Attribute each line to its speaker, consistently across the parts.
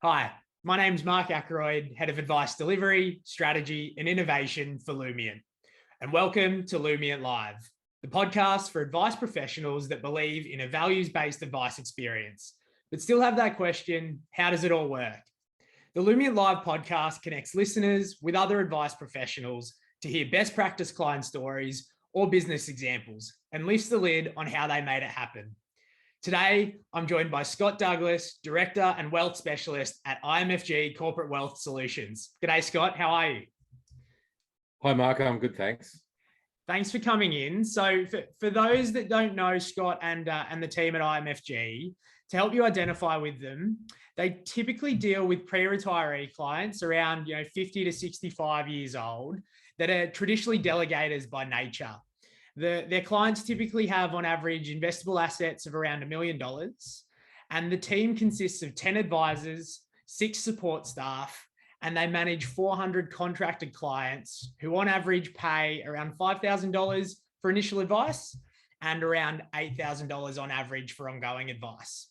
Speaker 1: Hi, my name's Mark Ackroyd, Head of Advice Delivery, Strategy and Innovation for Lumient. And welcome to Lumient Live, the podcast for advice professionals that believe in a values-based advice experience, but still have that question, how does it all work? The Lumient Live podcast connects listeners with other advice professionals to hear best practice client stories or business examples and lifts the lid on how they made it happen. Today, I'm joined by Scott Douglas, Director and Wealth Specialist at IMFG Corporate Wealth Solutions. G'day, Scott. How are you?
Speaker 2: Hi, Mark. I'm good, thanks.
Speaker 1: Thanks for coming in. So for those that don't know Scott and the team at IMFG, to help you identify with them, they typically deal with pre-retiree clients around 50 to 65 years old that are traditionally delegators by nature. Their clients typically have on average investable assets of around $1 million, and the team consists of 10 advisors, 6 support staff, and they manage 400 contracted clients who on average pay around $5,000 for initial advice and around $8,000 on average for ongoing advice.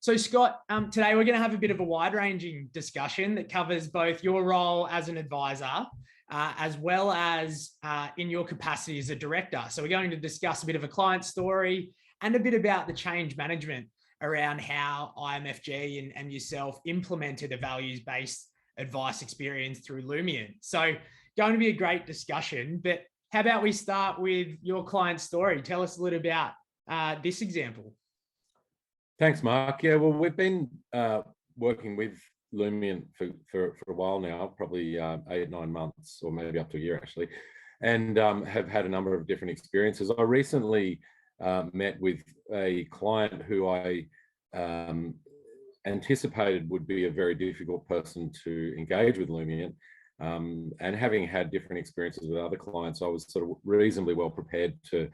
Speaker 1: So Scott, today we're going to have a bit of a wide-ranging discussion that covers both your role as an advisor as well as in your capacity as a director. So we're going to discuss a bit of a client story and a bit about the change management around how IMFG and yourself implemented a values-based advice experience through Lumient. So going to be a great discussion, but how about we start with your client story? Tell us a little about this example.
Speaker 2: Thanks, Mark. Yeah, well, we've been working with Lumient for a while now, probably 8, 9 months, or maybe up to a year actually, and have had a number of different experiences. I recently met with a client who I anticipated would be a very difficult person to engage with Lumient, and having had different experiences with other clients, I was sort of reasonably well prepared to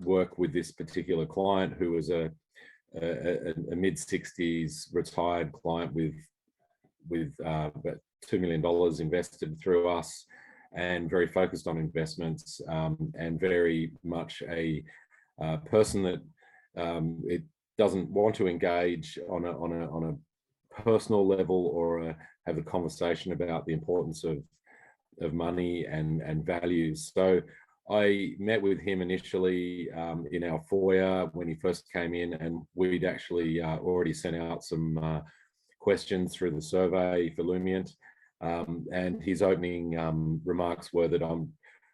Speaker 2: work with this particular client, who was a mid-60s retired client with about $2 million invested through us, and very focused on investments, and very much a person that it doesn't want to engage on a personal level or have a conversation about the importance of money and values. So I met with him initially in our foyer when he first came in, and we'd actually already sent out some questions through the survey for Lumient. And his opening remarks were that I'm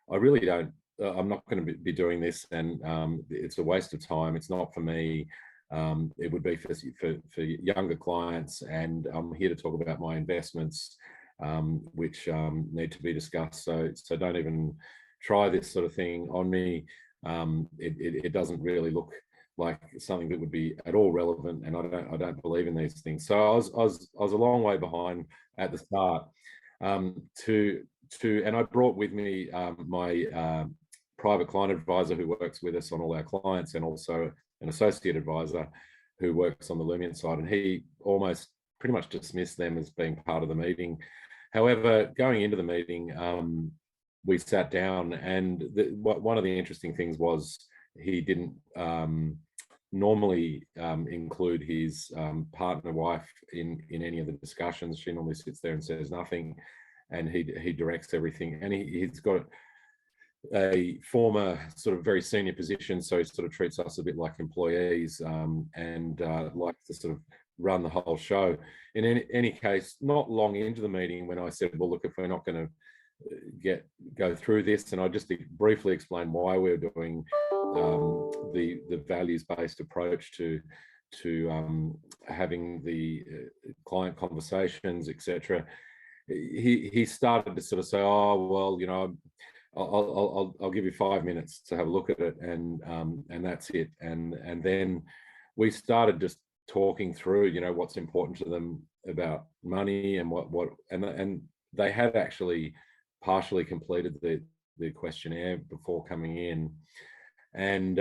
Speaker 2: not going to be doing this, and it's a waste of time. It's not for me. It would be for younger clients, and I'm here to talk about my investments, which need to be discussed. So don't even try this sort of thing on me. It doesn't really look like something that would be at all relevant, and I don't believe in these things. So I was a long way behind at the start. And I brought with me my private client advisor who works with us on all our clients, and also an associate advisor who works on the Lumient side, and he almost pretty much dismissed them as being part of the meeting. However, going into the meeting, we sat down, and one of the interesting things was he didn't normally include his partner wife in any of the discussions. She normally sits there and says nothing, and he directs everything. And he's got a former sort of very senior position, so he sort of treats us a bit like employees, and likes to sort of run the whole show. In any case, not long into the meeting, when I said, well, look, if we're not going to go through this, and I just briefly explain why we're doing the values-based approach to having the client conversations, etc. He started to sort of say, oh well, I'll give you 5 minutes to have a look at it, and that's it. And then we started just talking through what's important to them about money, and and they had actually partially completed the questionnaire before coming in, and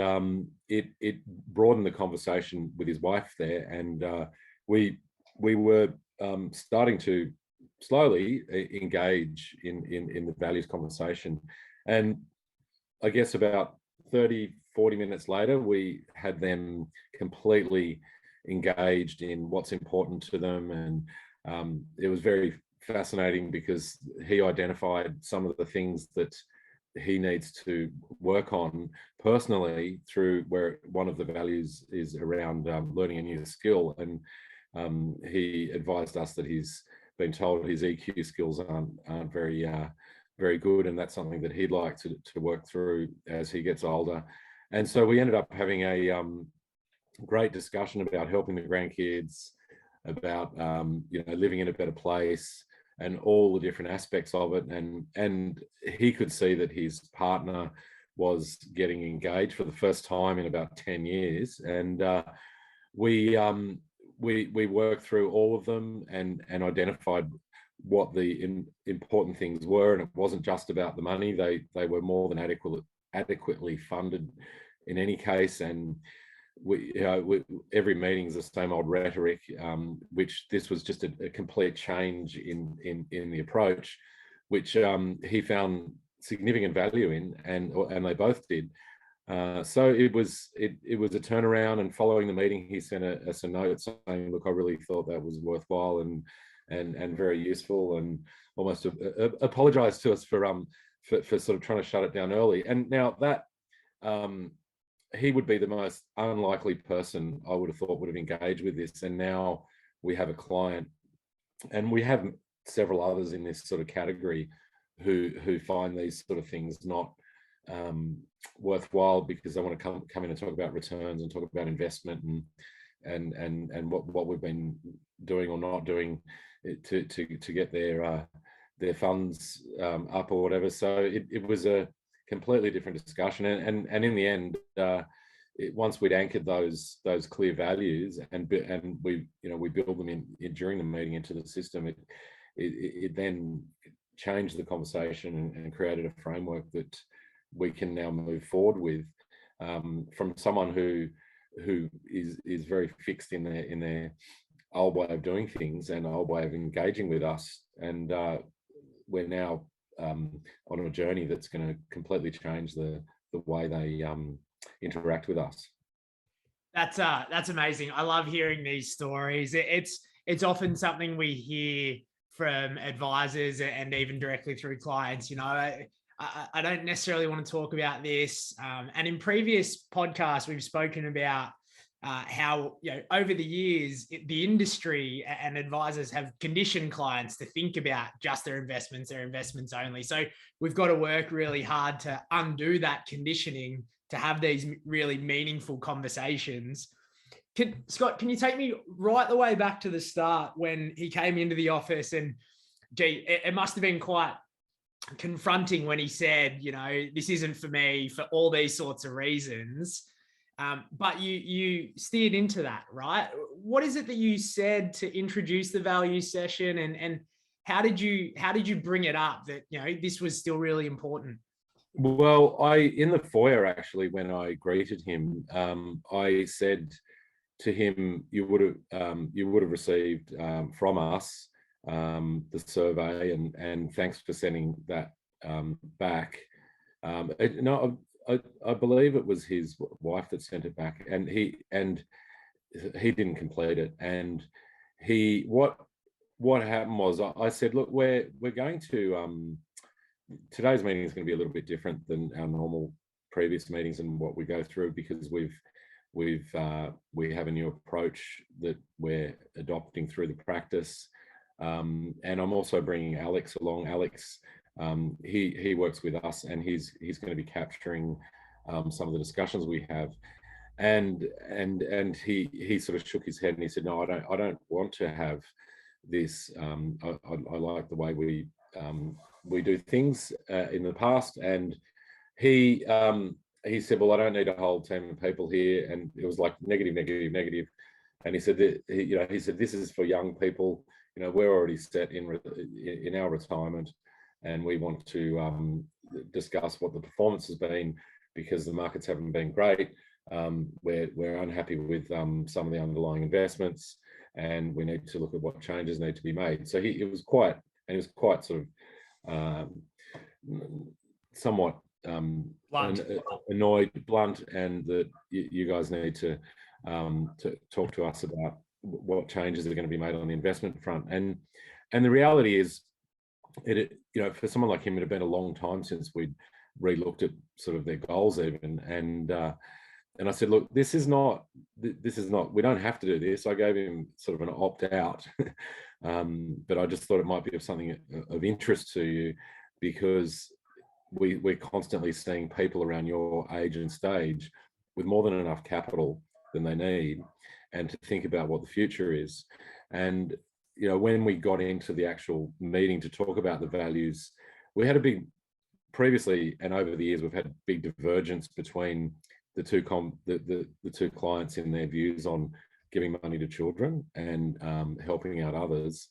Speaker 2: it broadened the conversation with his wife there, and we were starting to slowly engage in the values conversation. And I guess about 30-40 minutes later, we had them completely engaged in what's important to them. And it was very fascinating because he identified some of the things that he needs to work on personally through where one of the values is around learning a new skill. And he advised us that he's been told his EQ skills aren't very good, and that's something that he'd like to work through as he gets older. And so we ended up having a great discussion about helping the grandkids, about living in a better place, and all the different aspects of it. And he could see that his partner was getting engaged for the first time in about 10 years. And we worked through all of them and identified what the important things were. And it wasn't just about the money. They were more than adequately funded in any case. And every meeting is the same old rhetoric, which this was just a complete change in the approach, which he found significant value in, and they both did. So it was a turnaround. And following the meeting, he sent us a note saying, "Look, I really thought that was worthwhile and very useful," and almost apologized to us for sort of trying to shut it down early. And now that he would be the most unlikely person I would have thought would have engaged with this. And now we have a client, and we have several others in this sort of category who find these sort of things not worthwhile because they want to come in and talk about returns and talk about investment and what we've been doing or not doing to get their funds up or whatever. So it was a completely different discussion, and in the end, once we'd anchored those clear values and we build them in during the meeting into the system, it then changed the conversation and created a framework that we can now move forward with, from someone who is very fixed in their old way of doing things and old way of engaging with us. And we're now on a journey that's going to completely change the way they interact with us.
Speaker 1: That's amazing. I love hearing these stories. It's often something we hear from advisors and even directly through clients. I don't necessarily want to talk about this. And in previous podcasts, we've spoken about how, over the years, the industry and advisors have conditioned clients to think about just their investments only. So we've got to work really hard to undo that conditioning, to have these really meaningful conversations. Scott, can you take me right the way back to the start when he came into the office? And gee, it must have been quite confronting when he said, this isn't for me for all these sorts of reasons. But you steered into that, right? What is it that you said to introduce the value session, and how did you bring it up that this was still really important?
Speaker 2: Well, in the foyer, actually, when I greeted him, I said to him, "You would have received from us the survey, and thanks for sending that back." I believe it was his wife that sent it back, and he didn't complete it. And what happened was I said, "Look, we're going to today's meeting is going to be a little bit different than our normal previous meetings and what we go through, because we have a new approach that we're adopting through the practice, and I'm also bringing Alex along. Alex, he works with us, and he's going to be capturing some of the discussions we have." And he sort of shook his head and he said, "No, I don't want to have this. I like the way we do things in the past." And he said, "Well, I don't need a whole team of people here." And it was like negative. And he said that he said, "This is for young people. We're already set in our retirement, and we want to discuss what the performance has been, because the markets haven't been great. We're unhappy with some of the underlying investments, and we need to look at what changes need to be made." So he was quite sort of somewhat
Speaker 1: Blunt.
Speaker 2: annoyed, blunt, and that you guys need to to talk to us about what changes are going to be made on the investment front. And the reality is, for someone like him, it had been a long time since we'd re-looked at sort of their goals even. And I said, look, this is not, we don't have to do this. I gave him sort of an opt-out, but I just thought it might be of something of interest to you, because we're constantly seeing people around your age and stage with more than enough capital than they need, and to think about what the future is. And, when we got into the actual meeting to talk about the values, we had previously and over the years, we've had big divergence between the two clients in their views on giving money to children and helping out others.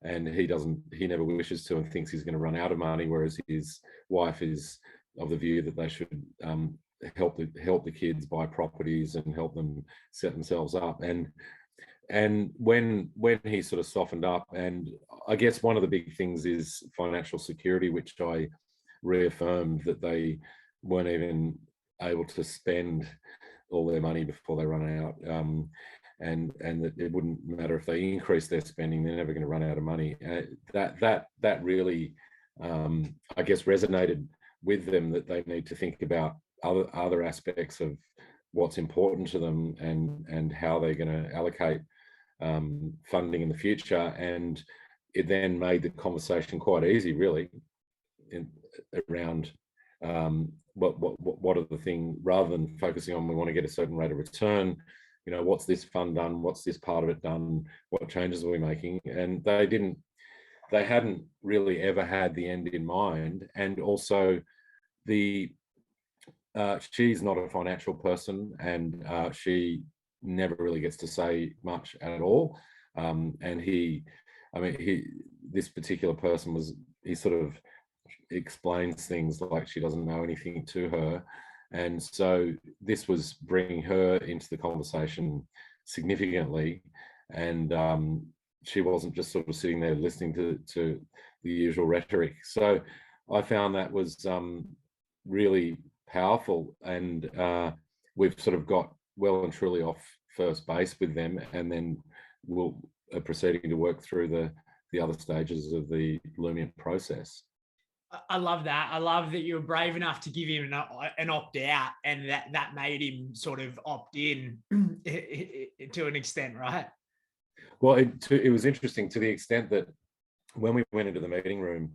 Speaker 2: And he never wishes to, and thinks he's going to run out of money, whereas his wife is of the view that they should help the kids buy properties and help them set themselves up. And when he sort of softened up, and I guess one of the big things is financial security, which I reaffirmed that they weren't even able to spend all their money before they run out, and that it wouldn't matter if they increase their spending, they're never going to run out of money. That really, I guess, resonated with them, that they need to think about other aspects of what's important to them and how they're going to allocate funding in the future. And it then made the conversation quite easy, really, around what are the things, rather than focusing on we want to get a certain rate of return, what's this fund done, what's this part of it done, what changes are we making? And they hadn't really ever had the end in mind. And also she's not a financial person, and she never really gets to say much at all. This particular person he sort of explains things like she doesn't know anything to her. And so this was bringing her into the conversation significantly. And she wasn't just sort of sitting there listening to the usual rhetoric. So I found that was really powerful. And we've sort of got well and truly off first base with them, and then we'll proceeding to work through the other stages of the Lumient process.
Speaker 1: I love that. I love that you were brave enough to give him an opt-out, and that made him sort of opt in to an extent, right?
Speaker 2: Well, it was interesting to the extent that when we went into the meeting room,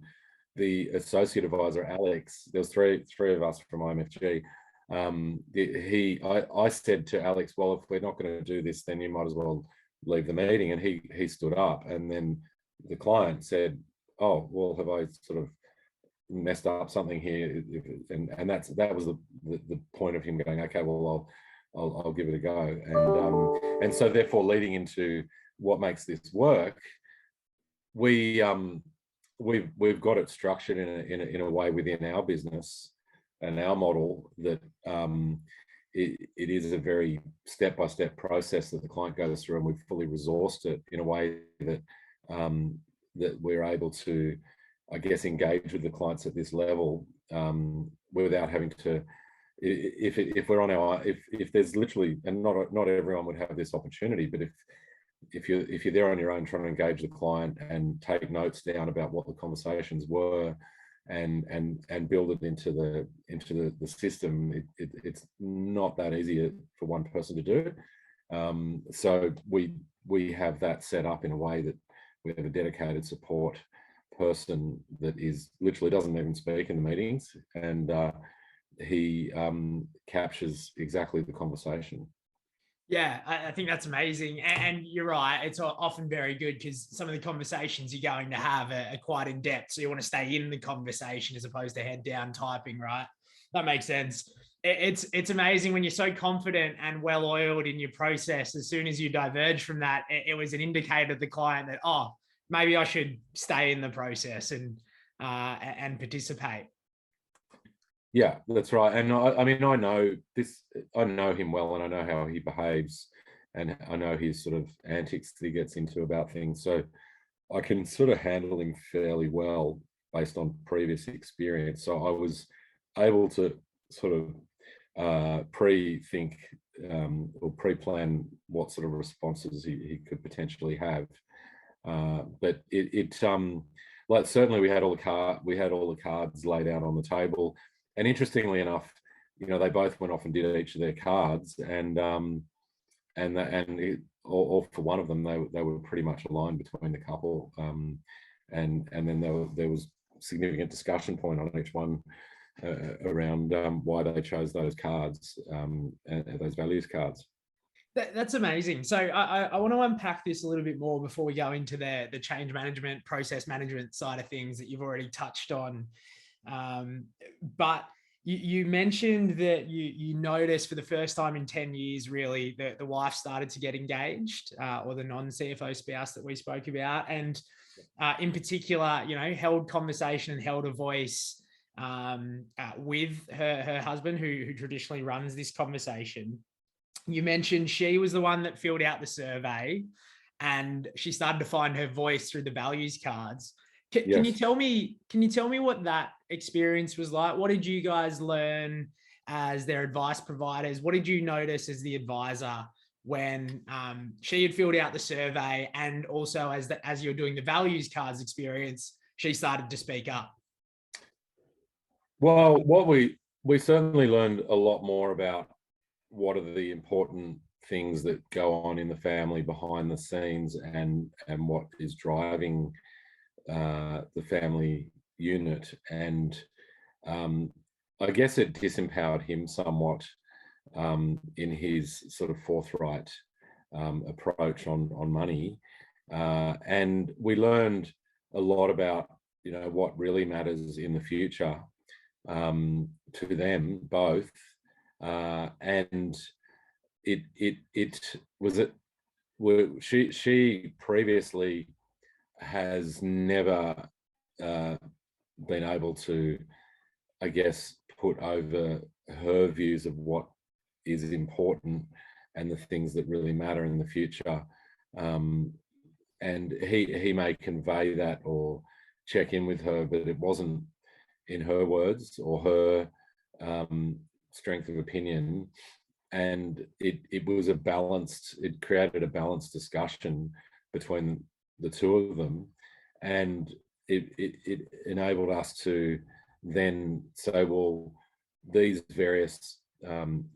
Speaker 2: the associate advisor, Alex, there was three of us from IMFG. I said to Alex, well, if we're not going to do this, then you might as well leave the meeting. And he stood up, and then the client said, oh, well, have I sort of messed up something here? And that was the point of him going, okay, well, I'll give it a go. And so therefore, leading into what makes this work, we've got it structured in a way within our business and our model that it is a very step-by-step process that the client goes through, and we've fully resourced it in a way that that we're able to, I guess, engage with the clients at this level without having to. If we're on if there's literally, and not everyone would have this opportunity, but if you're there on your own trying to engage the client and take notes down about what the conversations were and build it into the system, it's not that easy for one person to do. So we have that set up in a way that we have a dedicated support person that is literally doesn't even speak in the meetings, and he captures exactly the conversation.
Speaker 1: Yeah, I think that's amazing. And you're right. It's often very good because some of the conversations you're going to have are quite in depth. So you want to stay in the conversation as opposed to head down typing, right? That makes sense. It's amazing when you're so confident and well-oiled in your process. As soon as you diverge from that, it was an indicator to the client that, oh, maybe I should stay in the process and participate.
Speaker 2: Yeah, that's right. And I mean, I know him well, and I know how he behaves, and I know his sort of antics that he gets into about things. So I can sort of handle him fairly well based on previous experience. So I was able to sort of pre-think or pre-plan what sort of responses he could potentially have. But like certainly we had all the cards laid out on the table, and interestingly enough, they both went off and did each of their cards, and or for one of them, they were pretty much aligned between the couple, and then there was significant discussion point on each one around why they chose those cards, those values cards.
Speaker 1: That's amazing. So I want to unpack this a little bit more before we go into the change management, process management side of things that you've already touched on. But you mentioned that you noticed for the first time in 10 years, really, that the wife started to get engaged, or the non-CFO spouse that we spoke about. And in particular, held conversation and held a voice with her husband, who traditionally runs this conversation. You mentioned she was the one that filled out the survey, and she started to find her voice through the values cards. Can you tell me what that experience was like? What did you guys learn as their advice providers? What did you notice as the advisor when she had filled out the survey, and also as you're doing the values cards experience, she started to speak up?
Speaker 2: Well, what we certainly learned a lot more about what are the important things that go on in the family behind the scenes, and what is driving the family unit. And I guess it disempowered him somewhat in his sort of forthright approach on money. And we learned a lot about, what really matters in the future to them both. And she previously has never been able to, I guess, put over her views of what is important and the things that really matter in the future. And he may convey that or check in with her, but it wasn't in her words or her strength of opinion. And it created a balanced discussion between the two of them, and it enabled us to then say, well, these various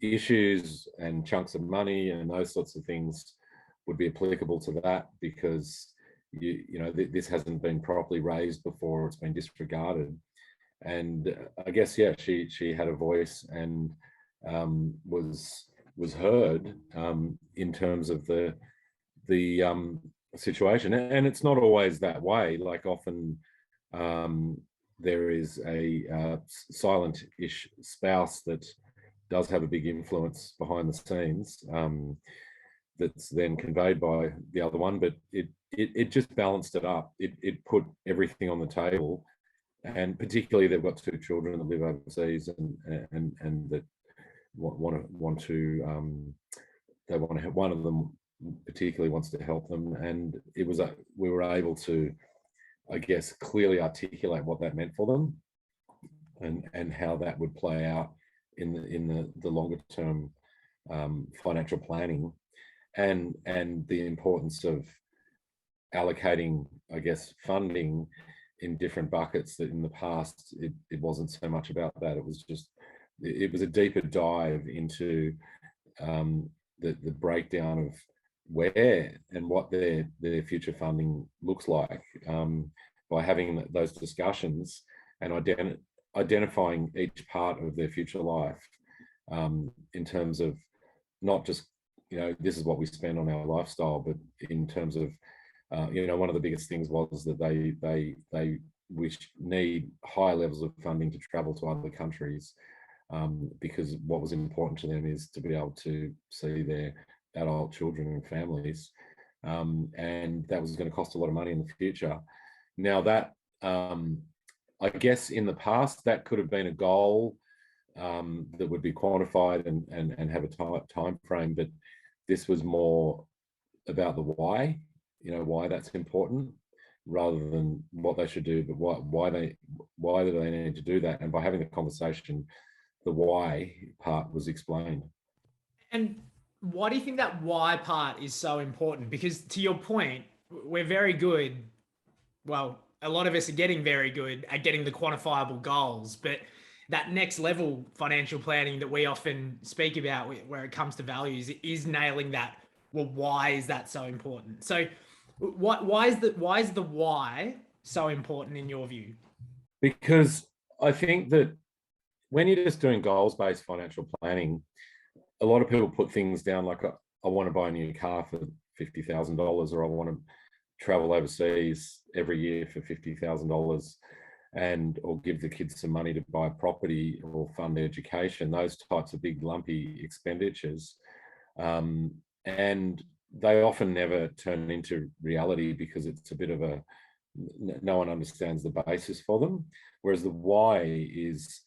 Speaker 2: issues and chunks of money and those sorts of things would be applicable to that, because this hasn't been properly raised before, it's been disregarded. And I guess she had a voice and was heard in terms of the situation. And it's not always that way. Like often there is a silent-ish spouse that does have a big influence behind the scenes, that's then conveyed by the other one, but it just balanced it up. It put everything on the table, and particularly they've got two children that live overseas and that want to they want to have, one of them particularly wants to help them, and we were able to, I guess, clearly articulate what that meant for them, and how that would play out in the longer term financial planning, and the importance of allocating, I guess, funding in different buckets. That in the past it wasn't so much about that. It was a deeper dive into the breakdown of where and what their future funding looks like, by having those discussions and identifying each part of their future life, in terms of not just, this is what we spend on our lifestyle, but in terms of, one of the biggest things was that they need high levels of funding to travel to other countries, because what was important to them is to be able to see their adult children and families, and that was going to cost a lot of money in the future. Now that, I guess in the past, that could have been a goal that would be quantified and have a time frame, but this was more about the why, why that's important, rather than what they should do, but why do they need to do that. And by having the conversation, the why part was explained.
Speaker 1: And Why do you think that why part is so important? Because to your point, we're very good. Well, a lot of us are getting very good at getting the quantifiable goals, but that next level financial planning that we often speak about where it comes to values is nailing that. Well, why is that so important? So why is the why so important in your view?
Speaker 2: Because I think that when you're just doing goals-based financial planning, a lot of people put things down like, I want to buy a new car for $50,000, or I want to travel overseas every year for $50,000, and or give the kids some money to buy property or fund education, those types of big lumpy expenditures. And they often never turn into reality because it's a bit of a, no one understands the basis for them. Whereas the why is,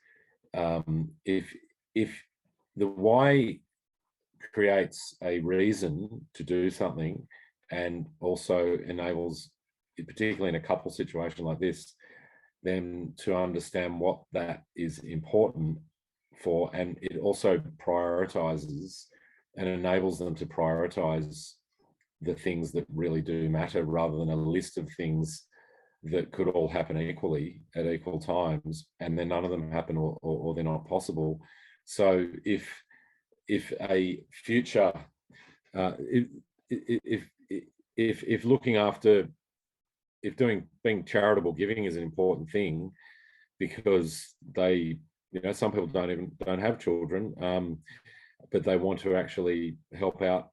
Speaker 2: if the why creates a reason to do something, and also enables, particularly in a couple situation like this, them to understand what that is important for, and it also prioritizes and enables them to prioritize the things that really do matter, rather than a list of things that could all happen equally at equal times, and then none of them happen, or they're not possible. So if a future, if looking after, if being charitable giving is an important thing, because they, some people don't have children, but they want to actually help out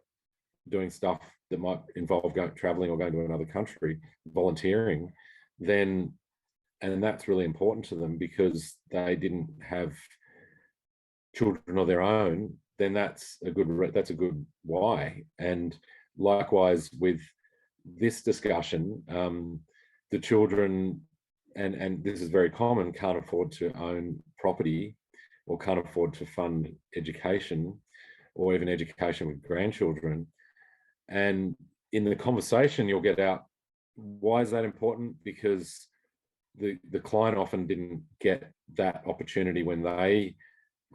Speaker 2: doing stuff that might involve traveling or going to another country, volunteering, then, and that's really important to them because they didn't have children of their own, then that's a good why. And likewise with this discussion, the children, and this is very common, can't afford to own property, or can't afford to fund education, or even education with grandchildren. And in the conversation, you'll get out, why is that important? Because the client often didn't get that opportunity when they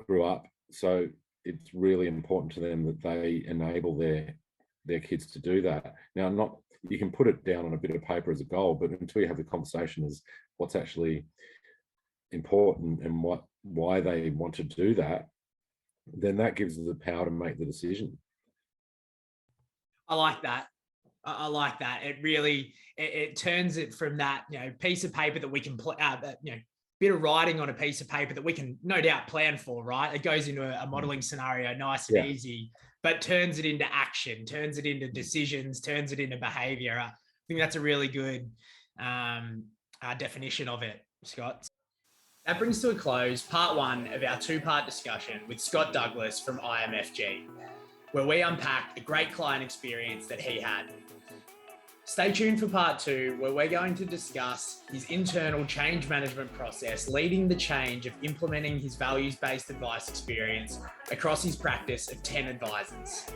Speaker 2: grew up. So it's really important to them that they enable their kids to do that. Now, you can put it down on a bit of paper as a goal, but until you have the conversation as what's actually important and why they want to do that, then that gives them the power to make the decision.
Speaker 1: I like that. I like that. It really, it turns it from that, piece of paper that we can play, bit of writing on a piece of paper that we can no doubt plan for, right? It goes into a modeling scenario, nice and easy, but turns it into action, turns it into decisions, turns it into behavior. I think that's a really good definition of it, Scott. That brings to a close part one of our two-part discussion with Scott Douglas from IMFG, where we unpacked a great client experience that he had. Stay tuned for part two, where we're going to discuss his internal change management process, leading the change of implementing his values-based advice experience across his practice of 10 advisors.